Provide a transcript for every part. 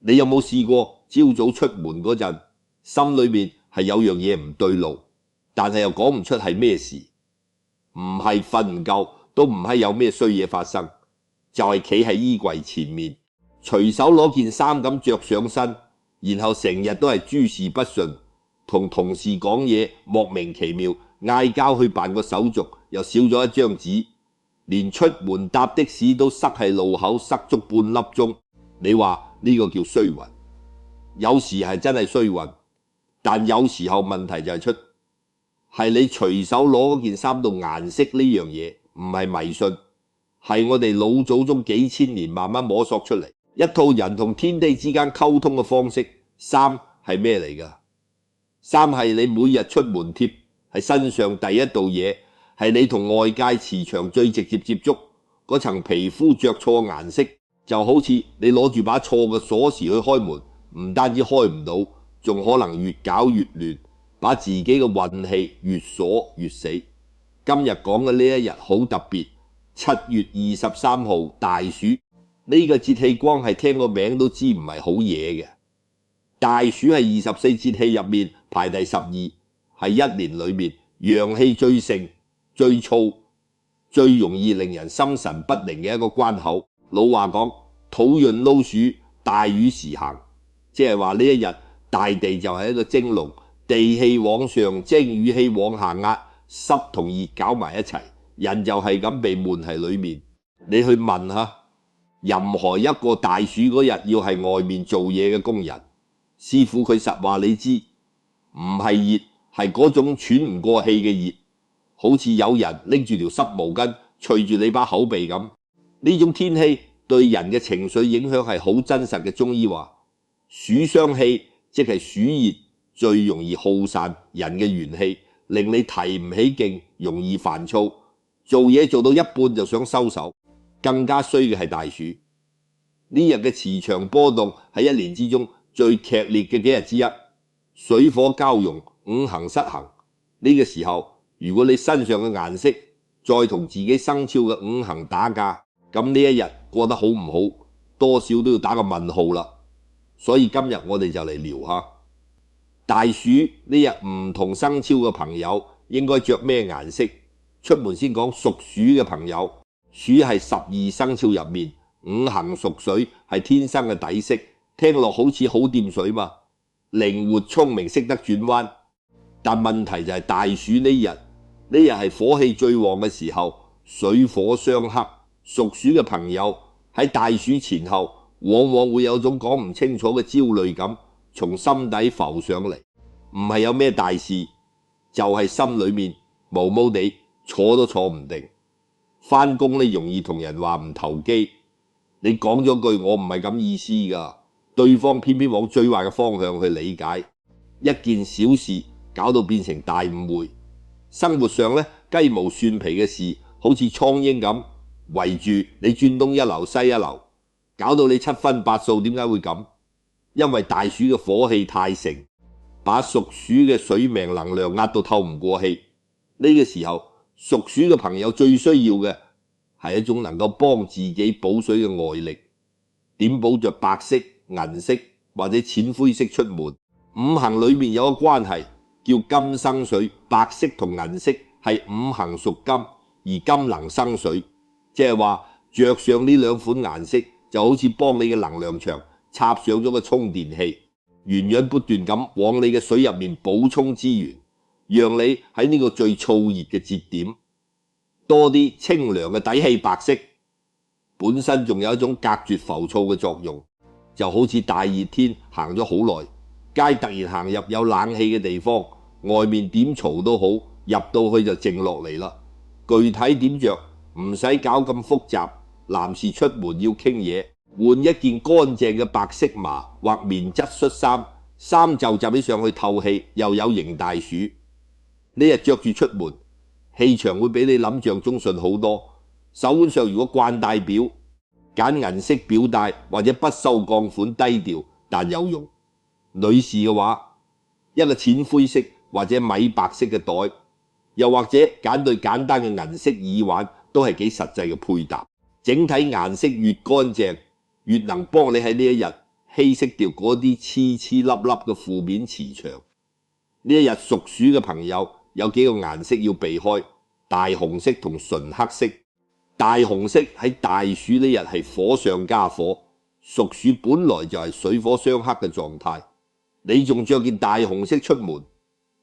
你有冇試過朝早出門嗰陣，心裏面係有樣嘢唔對路，但係又講唔出係咩事？唔係瞓唔夠，都唔係有咩衰嘢發生，就係企喺衣櫃前面，隨手攞件衫咁着上身，然後成日都係諸事不順，同同事講嘢莫名其妙，嗌交去辦個手續又少咗一張紙，連出門搭的士都塞喺路口塞足半粒鐘。你話呢個叫衰運？有時係真係衰運，但有時候問題就係你隨手攞嗰件衫度顏色呢樣嘢，唔係迷信，係我哋老祖宗幾千年慢慢摸索出嚟一套人同天地之間溝通嘅方式。衫係咩嚟㗎？衫係你每日出門貼喺身上第一道嘢，係你同外界磁場最直接接觸嗰層皮膚着錯顏色，就好似你攞住把錯嘅鎖匙去開門，唔單止開唔到，仲可能越搞越亂，把自己嘅運氣越鎖越死。今日講嘅呢一日好特別，7月23號大暑，呢個節氣光係聽個名都知唔係好嘢嘅。大暑係24節氣入面排第12，係一年裏面陽氣最盛、最燥、最容易令人心神不寧嘅一個關口。老話講土潤撈暑，大雨時行，即係話呢一日大地就係一個蒸籠，地氣往上蒸，雨氣往下壓，濕同熱搞埋一齊，人就係咁被悶喺裏面。你去問下任何一個大暑嗰日要係外面做嘢嘅工人，師傅佢實話你知，唔係熱，係嗰種喘唔過氣嘅熱，好似有人拎住條濕毛巾捶住你把口鼻咁。呢種天氣對人嘅情緒影響係好真實嘅。中醫話暑傷氣，即係暑熱最容易耗散人嘅元氣，令你提唔起勁，容易煩躁，做嘢做到一半就想收手。更加衰嘅係大暑，呢日嘅磁場波動係一年之中最劇烈嘅幾日之一，水火交融，五行失衡。呢個時候如果你身上嘅顏色再同自己生肖嘅五行打架，咁呢一日過得好唔好，多少都要打個問號啦。所以今日我哋就嚟聊下大暑呢日唔同生肖嘅朋友應該着咩顏色。出門先講屬鼠嘅朋友，鼠係12生肖入面五行屬水，係天生嘅底色，聽落好似好掂水嘛，靈活聰明，識得轉彎。但問題就係大暑呢日係火氣最旺嘅時候，水火相克。屬鼠嘅朋友喺大暑前後往往會有種講唔清楚嘅焦慮感從心底浮上嚟，唔係有咩大事，就係心裏面毛毛地，坐都坐唔定。返工呢容易同人話唔投機，你講咗句我唔係咁意思㗎，對方偏偏往最壞嘅方向去理解，一件小事搞到變成大誤會。生活上呢，雞毛蒜皮嘅事好似蒼蠅咁圍住你轉東一流西一流，搞到你七分八素。點解會咁？因為大暑嘅火氣太盛，把屬鼠嘅水命能量壓到透唔過氣。呢個時候屬鼠嘅朋友最需要嘅係一種能夠幫自己補水嘅外力。點補？着白色、銀色或者淺灰色出門。五行裏面有個關係叫金生水，白色同銀色係五行屬金，而金能生水，即係話着上呢兩款顏色就好似幫你嘅能量場插上咗個充電器，源源不斷咁往你嘅水入面補充資源，讓你喺呢個最燥熱嘅節點多啲清涼嘅底氣。白色本身仲有一種隔絕浮躁嘅作用，就好似大熱天行咗好耐，街突然行入有冷氣嘅地方，外面點嘈都好，入到去就靜落嚟啦。具體點着唔使搞咁複雜，男士出門要傾嘢，換一件乾淨嘅白色麻或棉質恤衫，衫就集起上去透氣，又有型大暑。呢日着住出門，氣場會比你諗象中順好多。手腕上如果慣戴表，揀銀色表帶或者不鏽鋼款，低調但有用。女士嘅話，一個淺灰色或者米白色嘅袋，又或者揀對簡單嘅銀色耳環，都係幾實際嘅配搭。整體顏色越乾淨，越能幫你喺呢一日稀釋掉嗰啲黐黐粒粒嘅負面磁場。呢一日屬鼠嘅朋友有幾個顏色要避開，大紅色同純黑色。大紅色喺大暑呢日係火上加火，屬鼠本來就係水火相克嘅狀態，你仲着件大紅色出門，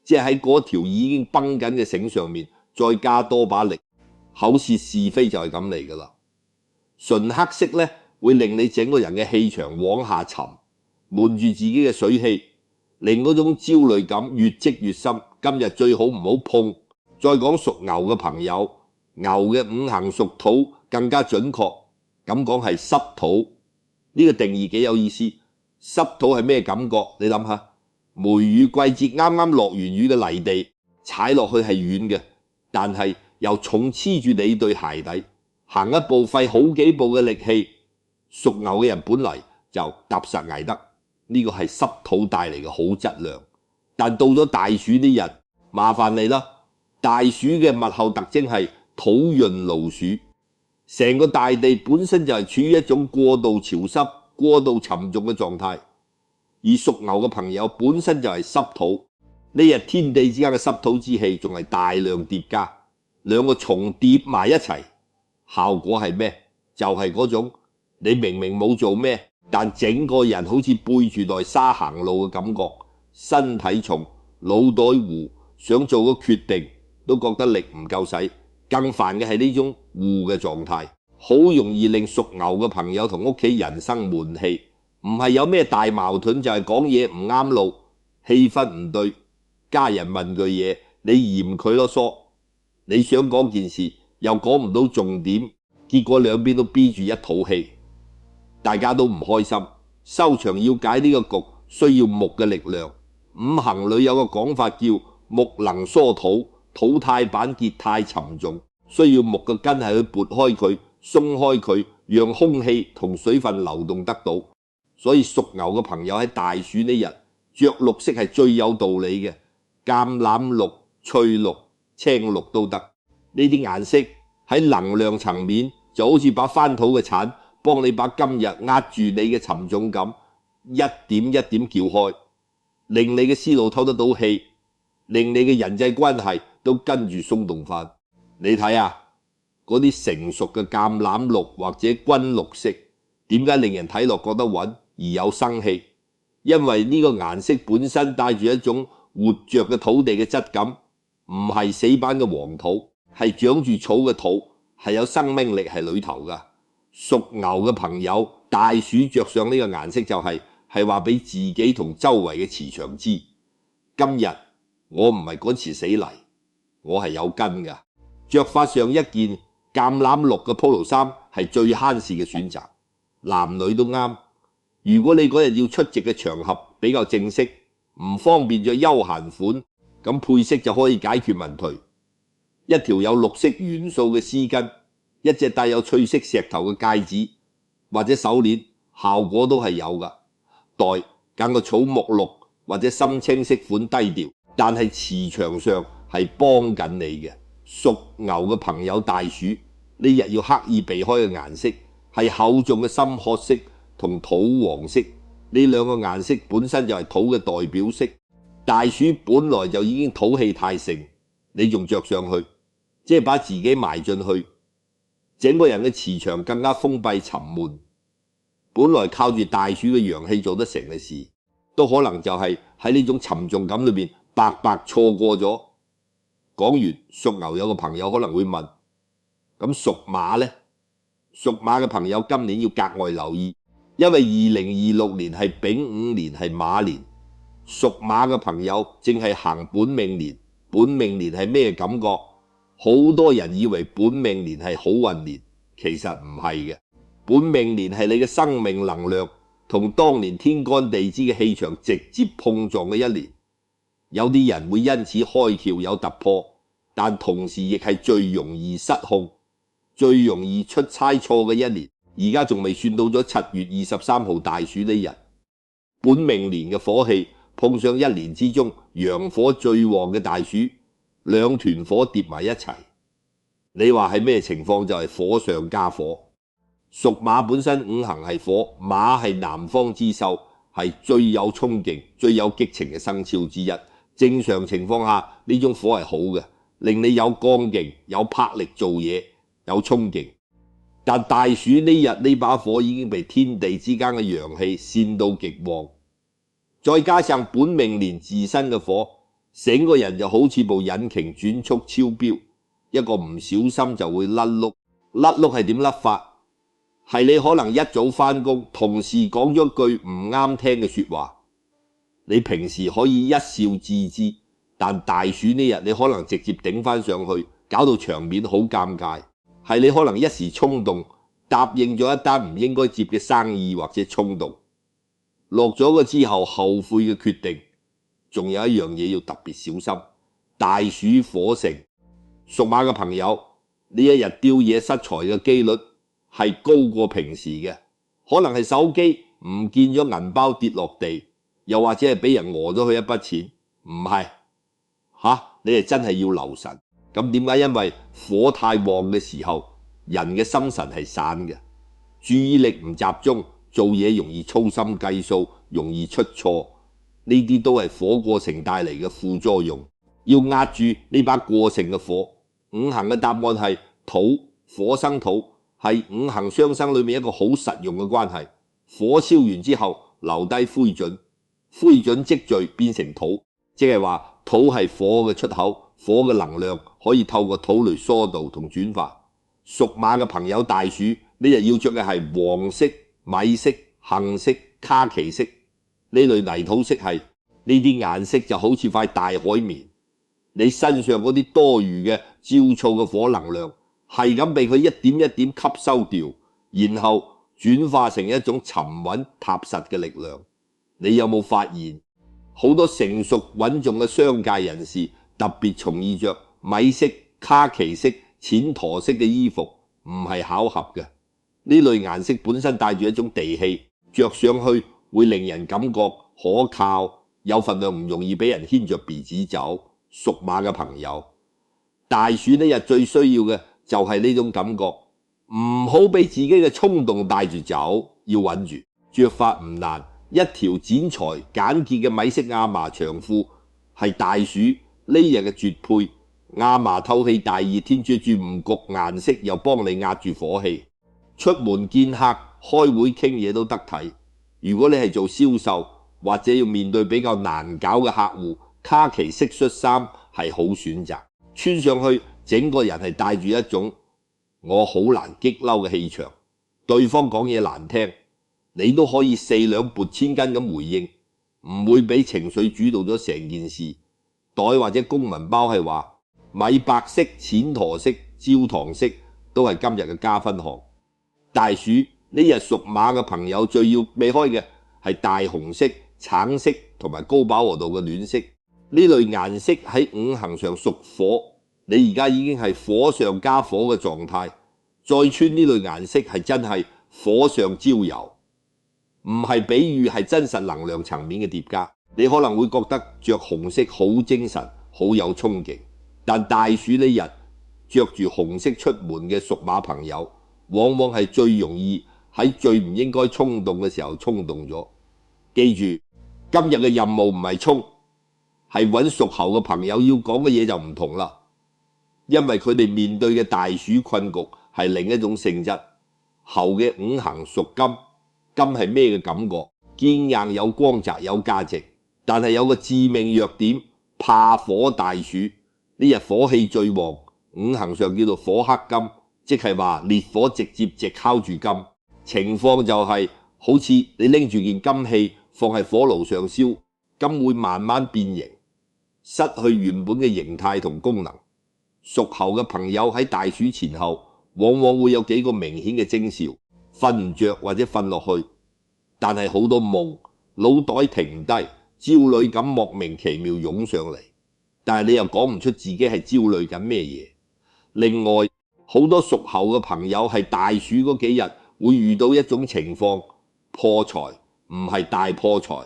即係喺嗰條已經繃緊嘅繩上面再加多把力，口舌是非就係咁嚟噶啦。純黑色呢會令你整個人嘅氣場往下沉，悶住自己嘅水氣，令嗰種焦慮感越積越深。今日最好唔好碰。再講屬牛嘅朋友，牛嘅五行屬土，更加準確咁講係濕土。呢個定義幾有意思。濕土係咩感覺？你諗下，梅雨季節啱啱落完雨嘅泥地，踩落去係軟嘅，但係又重黐住你對鞋底，行一步費好幾步嘅力氣。屬牛嘅人本嚟就踏實捱得，呢個係濕土帶嚟嘅好質量。但到咗大暑呢日，麻煩你啦。大暑嘅物候特徵係土潤勞暑，成個大地本身就係處於一種過度潮濕、過度沉重嘅狀態。而屬牛嘅朋友本身就係濕土，呢日天地之間嘅濕土之氣仲係大量疊加，兩個重疊埋一齊，效果係咩？就係嗰種你明明冇做咩，但整個人好似背住袋沙行路嘅感覺，身體重，腦袋糊，想做個決定都覺得力唔夠使。更煩嘅係呢種糊嘅狀態，好容易令屬牛嘅朋友同屋企人生悶氣。唔係有咩大矛盾，就係講嘢唔啱路，氣氛唔對，家人問句嘢，你嫌佢囉嗦，你想講件事又講唔到重點，結果兩邊都逼住一肚氣，大家都唔開心。收場要解呢個局，需要木嘅力量。五行裏有個講法叫木能疏土，土太板結太沉重，需要木嘅根係去撥開佢，鬆開佢，讓空氣同水分流動得到。所以屬牛嘅朋友喺大暑呢日着綠色係最有道理嘅，橄欖綠、翠綠、青綠都得。呢啲顏色喺能量層面就好似把翻土嘅鏟，幫你把今日壓住你嘅沉重感一點一點撬開，令你嘅思路透得到氣，令你嘅人際關係都跟住鬆動翻。你睇下嗰啲成熟嘅橄欖綠或者軍綠色，點解令人睇落覺得穩而有生氣？因為呢個顏色本身帶住一種活着嘅土地嘅質感，唔係死板嘅黃土，係長住草嘅土，係有生命力喺裏頭噶。屬牛嘅朋友大暑着上呢個顏色就係話俾自己同周圍嘅磁場知，今日我唔係嗰池死泥，我係有根噶。着法上一件橄欖綠嘅 polo 衫係最慳事嘅選擇，男女都啱。如果你嗰日要出席嘅場合比較正式，唔方便着休閒款，咁配飾就可以解決問題。一條有綠色元素嘅絲巾，一隻帶有翠色石頭嘅戒指或者手鏈，效果都係有噶。袋揀個草木綠或者深青色款低調，但係磁場上係幫緊你嘅。屬牛嘅朋友大暑呢日要刻意避開嘅顏色係厚重嘅深褐色同土黃色，呢兩個顏色本身就係土嘅代表色。大暑本來就已經土氣太盛，你仲着上去，即係把自己埋進去，整個人嘅磁場更加封閉沉悶。本來靠住大暑嘅陽氣做得成嘅事，都可能就係喺呢種沉重感裏邊白白錯過咗。講完，屬牛有個朋友可能會問，咁屬馬呢？屬馬嘅朋友今年要格外留意，因為2026年係丙午年，係馬年。屬馬嘅朋友正係行本命年，本命年係咩感覺？好多人以為本命年係好運年，其實唔係嘅。本命年係你嘅生命能量同當年天干地支嘅氣場直接碰撞嘅一年。有啲人會因此開竅有突破，但同時亦係最容易失控、最容易出差錯嘅一年。而家仲未算到咗7月23號大暑呢日，本命年嘅火氣碰上一年之中陽火最旺嘅大暑，兩團火疊埋一齊，你話係咩情況？就係火上加火。屬馬本身五行係火，馬係南方之獸，係最有衝勁、最有激情嘅生肖之一。正常情況下，呢種火係好嘅，令你有剛勁、有魄力做嘢、有衝勁。但大暑呢日呢把火已經被天地之間嘅陽氣煽到極旺，再加上本命年自身嘅火，成個人就好似部引擎轉速超標，一個唔小心就會甩碌。甩碌係點甩法？係你可能一早返工，同事講咗句唔啱聽嘅說話，你平時可以一笑置之，但大暑呢日你可能直接頂返上去，搞到場面好尷尬。係你可能一時衝動答應咗一單唔應該接嘅生意，或者衝動落咗個之後後悔嘅決定。仲有一樣嘢要特別小心，大暑火盛，屬馬嘅朋友呢一日丟嘢失財嘅機率係高過平時嘅，可能係手機唔見咗，銀包跌落地，又或者係俾人訛咗佢一筆錢。唔係你係真係要留神。咁點解？因為火太旺嘅時候，人嘅心神係散嘅，注意力唔集中，做嘢容易粗心計數，容易出錯。呢啲都係火過盛帶嚟嘅副作用。要壓住呢把過盛嘅火，五行嘅答案係土，火生土，係五行相生裏面一個好實用嘅關係。火燒完之後留低灰燼，灰燼積聚變成土，即係話土係火嘅出口，火嘅能量可以透過土嚟疏導同轉化。屬馬嘅朋友大暑呢日要着嘅係黃色、米色、杏色、卡其色呢類泥土色系，呢啲顏色就好似塊大海綿，你身上嗰啲多餘嘅焦躁嘅火能量係咁被佢一點一點吸收掉，然後轉化成一種沉穩踏實嘅力量。你有冇發現好多成熟穩重嘅商界人士特別從意着米色、卡其色、淺駝色嘅衣服？唔係巧合嘅，呢類顏色本身帶住一種地氣，着上去會令人感覺可靠，有份量，唔容易俾人牽着鼻子走。屬馬嘅朋友，大暑呢日最需要嘅就係呢種感覺，唔好俾自己嘅衝動帶住走，要穩住。着法唔難，一條剪裁簡潔嘅米色亞麻長褲係大暑呢日嘅絕配。亞麻透氣大熱天，着住唔焗顏色又幫你壓住火氣，出門見客、開會傾嘢都得體。如果你係做銷售或者要面對比較難搞嘅客戶，卡其色恤衫係好選擇，穿上去整個人係帶住一種我好難激嬲嘅氣場。對方講嘢難聽，你都可以四兩撥千斤咁回應，唔會俾情緒主導咗成件事。袋或者公文包係話米白色、淺駝色、焦糖色都係今日嘅加分項。大暑呢日屬馬嘅朋友最要避開嘅係大紅色、橙色同埋高飽和度嘅暖色。呢類顏色喺五行上屬火，你而家已經係火上加火嘅狀態，再穿呢類顏色係真係火上澆油，唔係比喻，係真實能量層面嘅疊加。你可能會覺得着紅色好精神，好有衝勁。但大暑呢日着住紅色出門嘅屬馬朋友，往往係最容易喺最唔應該衝動嘅時候衝動咗。記住，今日嘅任務唔係衝，係揾屬猴嘅朋友要講嘅嘢就唔同啦。因為佢哋面對嘅大暑困局係另一種性質。猴嘅五行屬金，金係咩嘅感覺？堅硬有光澤有價值，但係有個致命弱點，怕火大暑。呢日火氣最旺，五行上叫做火克金，即係話烈火直接直敲住金。情況就係好似你拎住件金器放喺火爐上燒，金會慢慢變形，失去原本嘅形態同功能。屬猴嘅朋友喺大暑前後往往會有幾個明顯嘅徵兆：瞓唔着或者瞓落去，但係好多夢，腦袋停唔低，焦慮感莫名其妙湧上嚟。但係你又講唔出自己係焦慮緊咩嘢。另外，好多屬猴嘅朋友係大暑嗰幾日會遇到一種情況，破財，唔係大破財，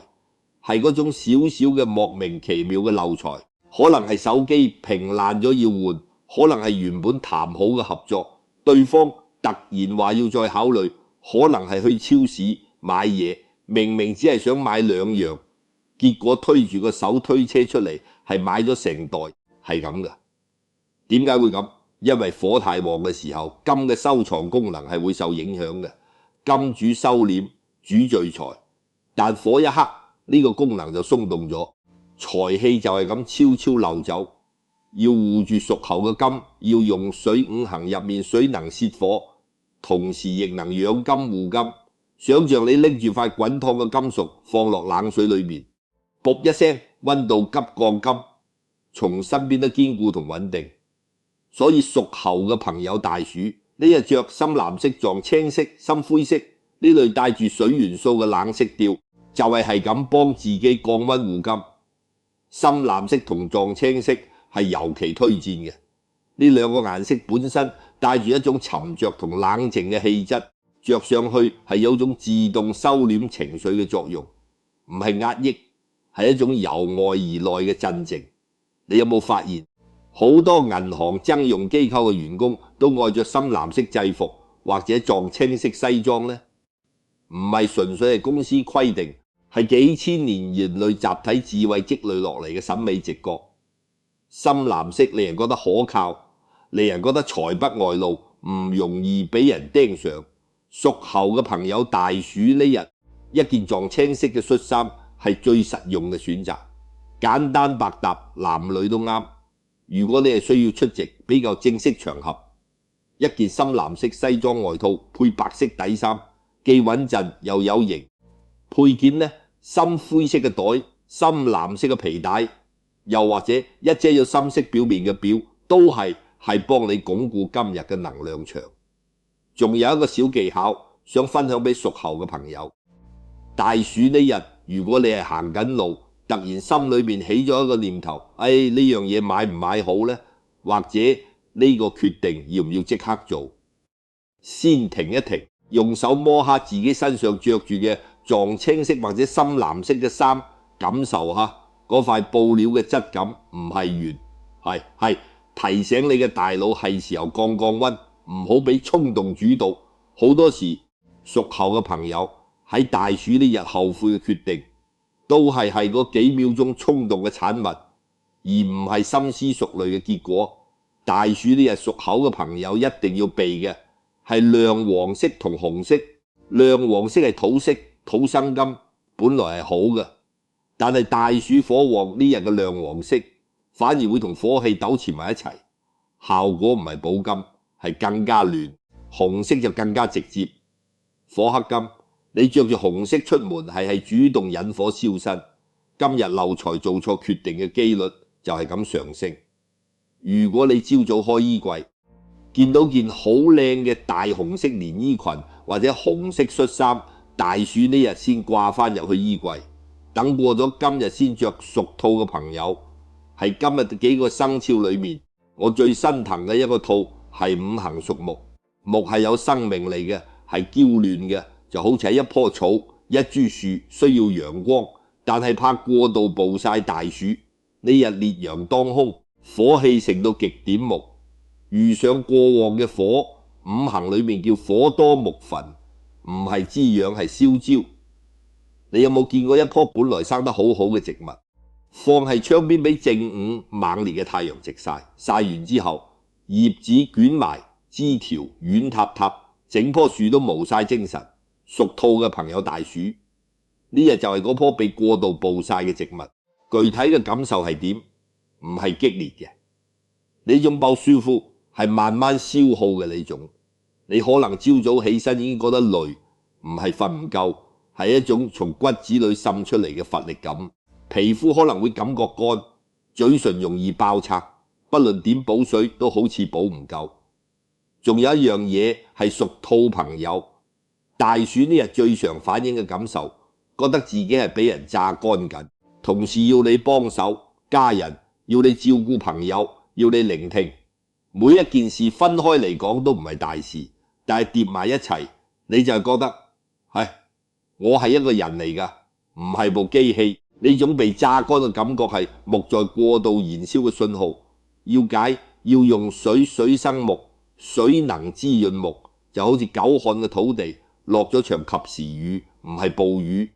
係嗰種少少嘅莫名其妙嘅漏財。可能係手機屏爛咗要換，可能係原本談好嘅合作，對方突然話要再考慮，可能係去超市買嘢，明明只係想買2樣，結果推住個手推車出嚟係買咗成袋，係咁噶。點解會咁？因為火太旺嘅時候，金嘅收藏功能係會受影響嘅。金主收斂，主聚財，但火一克呢個功能就鬆動咗，財氣就係咁悄悄漏走。要護住屬猴嘅金，要用水五行入面水能泄火，同時亦能養金護金。想象你拎住塊滾燙嘅金屬放落冷水裏面，噗一聲，溫度急降金，從身邊都堅固同穩定。所以屬猴嘅朋友大暑呢日着深藍色撞青色、深灰色呢類帶住水元素嘅冷色調，就係咁幫自己降溫護金。深藍色同撞青色係尤其推薦嘅。呢2個顏色本身帶住一種沉着同冷靜嘅氣質，着上去係有種自動收斂情緒嘅作用，唔係壓抑，係一種由外而內嘅鎮靜。你有冇發現好多銀行徵用機構嘅員工都愛着深藍色制服或者撞青色西裝呢？唔係純粹係公司規定，係幾千年人類集體智慧積累落嚟嘅審美直覺。深藍色令人覺得可靠，令人覺得財不外露，唔容易俾人盯上。屬猴嘅朋友大暑呢日，一件撞青色嘅恤衫係最實用嘅選擇，簡單百搭，男女都啱。如果你係需要出席比較正式場合，一件深藍色西裝外套配白色底衫，既穩陣又有型。配件呢，深灰色嘅袋，深藍色嘅皮帶，又或者一遮有深色表面嘅表，都係幫你鞏固今日嘅能量場。仲有一個小技巧想分享俾屬猴嘅朋友。大暑呢日，如果你係行緊路，突然心裏面起咗一個念頭，呢樣嘢買唔買好呢？或者呢個決定要唔要即刻做？先停一停，用手摸下自己身上着住嘅撞青色或者深藍色嘅衫，感受下嗰塊布料嘅質感，唔係鉛，係提醒你嘅大腦係時候降溫，唔好俾衝動主導。好多時屬猴嘅朋友喺大暑呢日後悔嘅決定，都係嗰幾秒鐘衝動嘅產物，而唔係深思熟慮嘅結果。大暑呢日屬猴嘅朋友一定要避嘅係亮黃色同紅色。亮黃色係土色，土生金，本來係好嘅，但係大暑火旺呢日嘅亮黃色反而會同火氣糾纏埋一齊，效果唔係補金，係更加亂。紅色就更加直接。火克金，你着住紅色出門係主動引火燒身，今日漏財做錯決定嘅機率就係咁上升。如果你朝早開衣櫃，見到件好靚嘅大紅色連衣裙或者紅色恤衫，大暑呢日先掛翻入去衣櫃，等過咗今日先着屬兔嘅朋友，係今日幾個生肖裏面我最心疼嘅一個兔，係五行屬木。木係有生命力嘅，係嬌嫩嘅，就好似係一棵草、一株樹，需要陽光，但係怕過度暴曬。大暑呢日烈陽當空，火氣盛到極點，木遇上過旺嘅火，五行裏面叫火多木焚，唔係滋養，係燒焦。你有冇見過一棵本來生得好好嘅植物，放喺窗邊俾正午猛烈嘅太陽直曬，曬完之後葉子捲埋，枝條軟塌塌，整棵樹都冇晒精神。屬兔嘅朋友大暑呢日就係嗰棵被過度暴曬嘅植物。具體嘅感受係點？唔係激烈嘅，呢種不舒服係慢慢消耗嘅呢種。你可能朝早起身已經覺得累，唔係瞓唔夠，係一種從骨子裏滲出嚟嘅乏力感。皮膚可能會感覺乾，嘴唇容易爆拆，不論點補水都好似補唔夠。仲有一樣嘢係屬兔朋友大暑呢日最常反映嘅感受，覺得自己係俾人榨乾緊，同事要你幫手，家人要你照顧朋友，要你聆聽。每一件事分開嚟講都唔係大事，但係疊埋一齊，你就係覺得我係一個人嚟㗎，唔係部機器。呢種被榨乾嘅感覺係木在過度燃燒嘅信號。要解，要用水，水生木，水能滋潤木，就好似久旱嘅土地落咗場及時雨，唔係暴雨，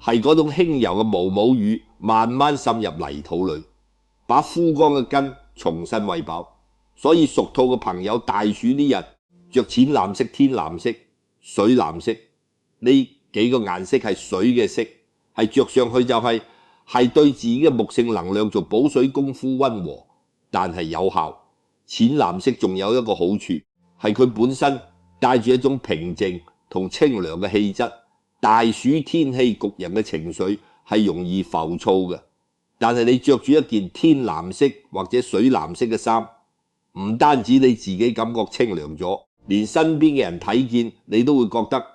係嗰種輕柔嘅毛毛雨慢慢滲入泥土裏，把枯乾嘅根重新餵飽。所以屬兔嘅朋友大暑呢日着淺藍色、天藍色、水藍色呢幾個顏色係水嘅色，係着上去就係對自己嘅木性能量做補水功夫，溫和但係有效。淺藍色仲有一個好處，係佢本身帶住一種平靜同清涼嘅氣質。大暑天氣焗人嘅情緒係容易浮躁嘅，但係你着住一件天藍色或者水藍色嘅衫，唔單止你自己感覺清涼咗，連身邊嘅人睇見你都會覺得，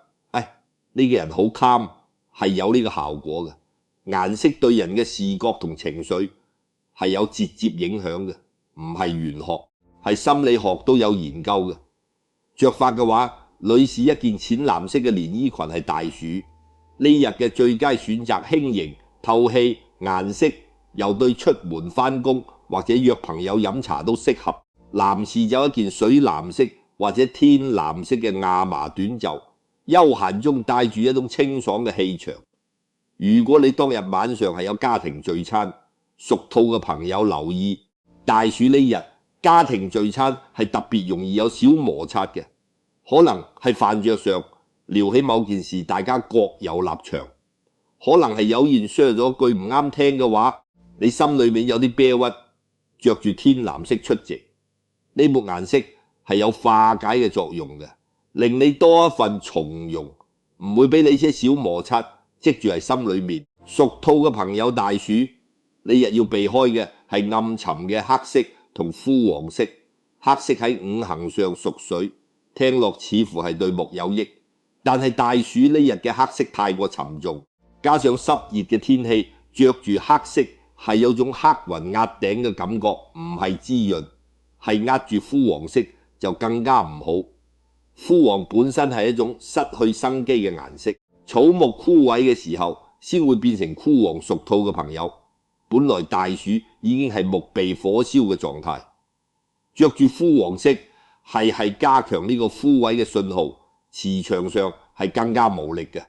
呢個人好 calm， 係有呢個效果嘅。顏色對人嘅視覺同情緒係有直接影響嘅，唔係玄學，係心理學都有研究嘅。着法嘅話，女士一件淺藍色嘅連衣裙係大暑呢日嘅最佳選擇，輕盈透氣，顏色又對出門返工或者約朋友飲茶都適合。男士就一件水藍色或者天藍色嘅亞麻短袖，休閒中帶住一種清爽嘅氣場。如果你當日晚上係有家庭聚餐，屬兔嘅朋友留意，大暑呢日家庭聚餐係特別容易有小摩擦嘅，可能係飯桌上聊起某件事，大家各有立場，可能係有人說咗句唔啱聽嘅話，你心裏面有啲啤屈，着住天藍色出席，呢幕顏色係有化解嘅作用嘅，令你多一份從容，唔會俾你些小摩擦積住喺心裏面。屬兔嘅朋友大暑呢日要避開嘅係暗沉嘅黑色同枯黃色。黑色喺五行上屬水，聽落似乎係對木有益，但係大暑呢日嘅黑色太過沉重，加上濕熱嘅天氣，着住黑色係有種黑雲壓頂嘅感覺，唔係滋潤，係壓住枯黃色就更加唔好。枯黃本身係一種失去生機嘅顏色，草木枯萎嘅時候先會變成枯黃。屬兔嘅朋友，本來大暑已經係木被火燒嘅狀態，着住枯黃色係加強呢個枯萎嘅信號，磁場上係更加無力嘅。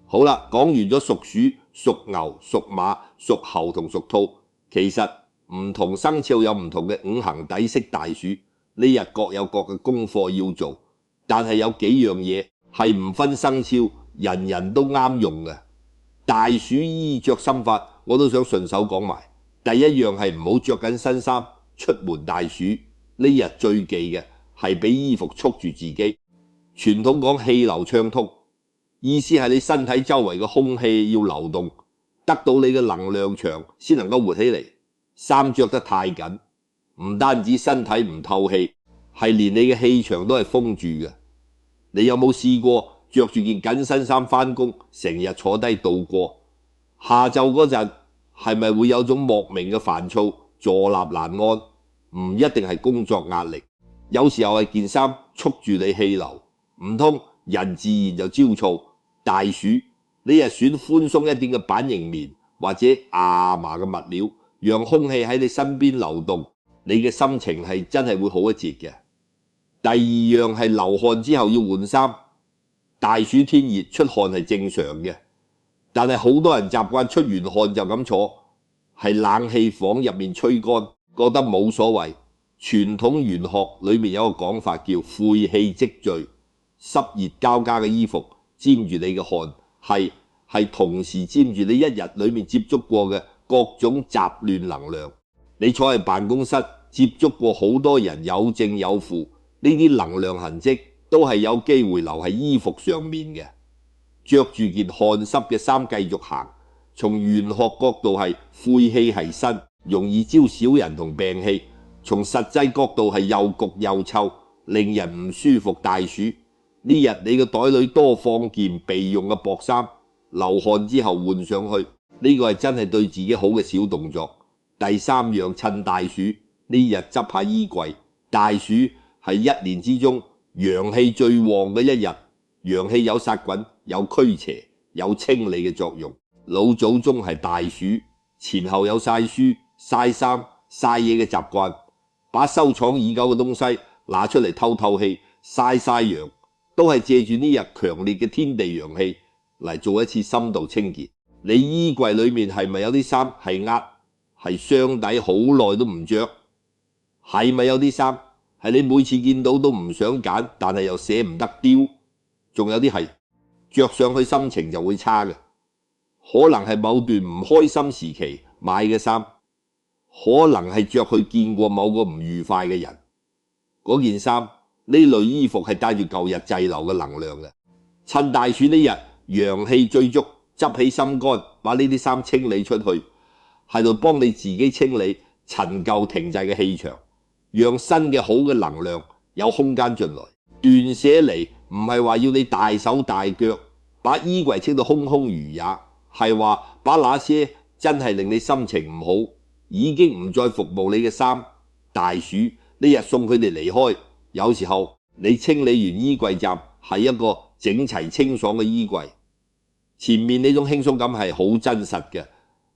好啦，講完咗屬鼠、屬牛、屬馬、屬猴同屬兔，其實唔同生肖有唔同嘅五行底色。大暑呢日各有各嘅功課要做，但係有幾樣嘢係唔分生肖，人人都啱用嘅。大暑衣着心法我都想順手講埋。第一樣係唔好着緊新衫出門。大暑呢日最忌嘅係俾衣服束住自己。傳統講氣流暢通，意思係你身體周圍嘅空氣要流動，得到你嘅能量場先能夠活起嚟。衫着得太緊，唔單止身體唔透氣，係連你嘅氣場都係封住嘅。你有冇試過着住件緊身衫返工，成日坐低度過？下晝嗰陣係咪會有種莫名嘅煩躁，坐立難安？唔一定係工作壓力，有時候係件衫束住你氣流，唔通人自然就焦躁。大暑你係選寬鬆一點嘅板型棉或者亞麻嘅物料，讓空氣喺你身邊流動，你嘅心情係真係會好一截嘅。第二樣係流汗之後要換衫。大暑天熱出汗係正常嘅，但係好多人習慣出完汗就咁坐喺冷氣房入面吹乾，覺得冇所謂。傳統玄學裏面有個講法叫晦氣積聚，濕熱交加嘅衣服沾住你嘅汗，係同時沾住你一日裏面接觸過嘅各種雜亂能量。你坐喺辦公室接觸過好多人，有正有負，呢啲能量痕跡都係有機會留喺衣服上面嘅。着住件汗濕嘅衫繼續行，從玄學角度係晦氣係身，容易招小人同病氣；從實際角度係又焗又臭，令人唔舒服。大暑呢日你嘅袋裏多放件備用嘅薄衫，流汗之後換上去，呢個係真係對自己好嘅小動作。第三樣，趁大暑呢日執下衣櫃。大暑係一年之中陽氣最旺嘅一日，陽氣有殺菌、有驅邪、有清理嘅作用。老祖宗係大暑前後有曬書、曬衫、曬嘢嘅習慣，把收藏已久嘅東西拿出嚟透透氣、曬陽。都係借住呢日強烈嘅天地陽氣嚟做一次深度清潔。你衣櫃裏面係咪有啲衫係係箱底好耐都唔着？係咪有啲衫係你每次見到都唔想揀，但係又捨唔得丟？仲有啲係着上去心情就會差嘅，可能係某段唔開心時期買嘅衫，可能係着去見過某個唔愉快嘅人。嗰件衫呢類衣服係帶住舊日滯留嘅能量嘅。趁大暑呢日陽氣最足，執起心肝，把呢啲衫清理出去，係度幫你自己清理陳舊停滯嘅氣場，讓新嘅好嘅能量有空間進來。斷捨離唔係話要你大手大腳把衣櫃清到空空如也，係話把那些真係令你心情唔好，已經唔再服務你嘅衫，大暑呢日送佢哋離開。有時候你清理完衣櫃站係一個整齊清爽嘅衣櫃，前面呢種輕鬆感係好真實嘅，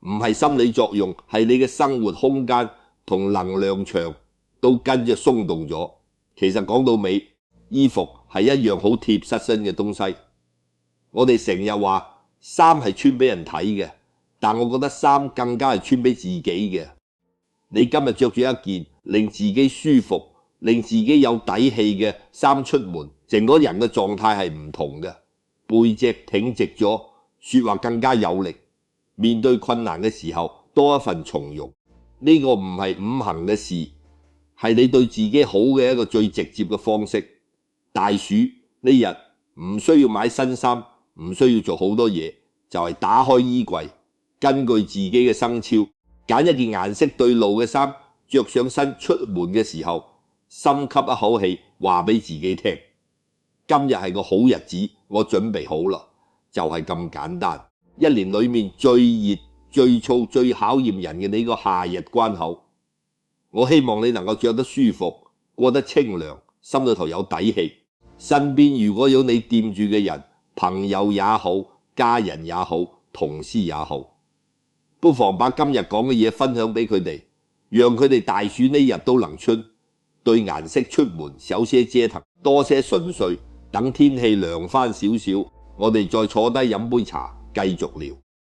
唔係心理作用，係你嘅生活空間同能量場都跟着鬆動咗。其實講到尾，衣服係一樣好貼實身嘅東西。我哋成日話衫係穿俾人睇嘅，但我覺得衫更加係穿俾自己嘅。你今日着住一件令自己舒服、令自己有底氣嘅衫出門，整個人嘅狀態係唔同嘅，背脊挺直咗，說話更加有力，面對困難嘅時候多一份從容。呢個唔係五行嘅事，係你對自己好嘅一個最直接嘅方式。大暑呢日唔需要買新衫，唔需要做好多嘢，就係打開衣櫃，根據自己嘅生肖揀一件顏色對路嘅衫，着上身出門嘅時候，深吸一口氣，話俾自己聽，今日係個好日子，我準備好啦，就係咁簡單。一年裏面最熱、最燥、最考驗人嘅呢個夏日關口，我希望你能夠着得舒服，過得清涼，心裏頭有底氣。身邊如果有你掂住嘅人，朋友也好，家人也好，同事也好，不妨把今日講嘅嘢分享俾佢哋，讓佢哋大暑呢日都能春。對顏色出門少些折騰，多些順遂，等天氣涼翻少少，我哋再坐低飲杯茶繼續聊。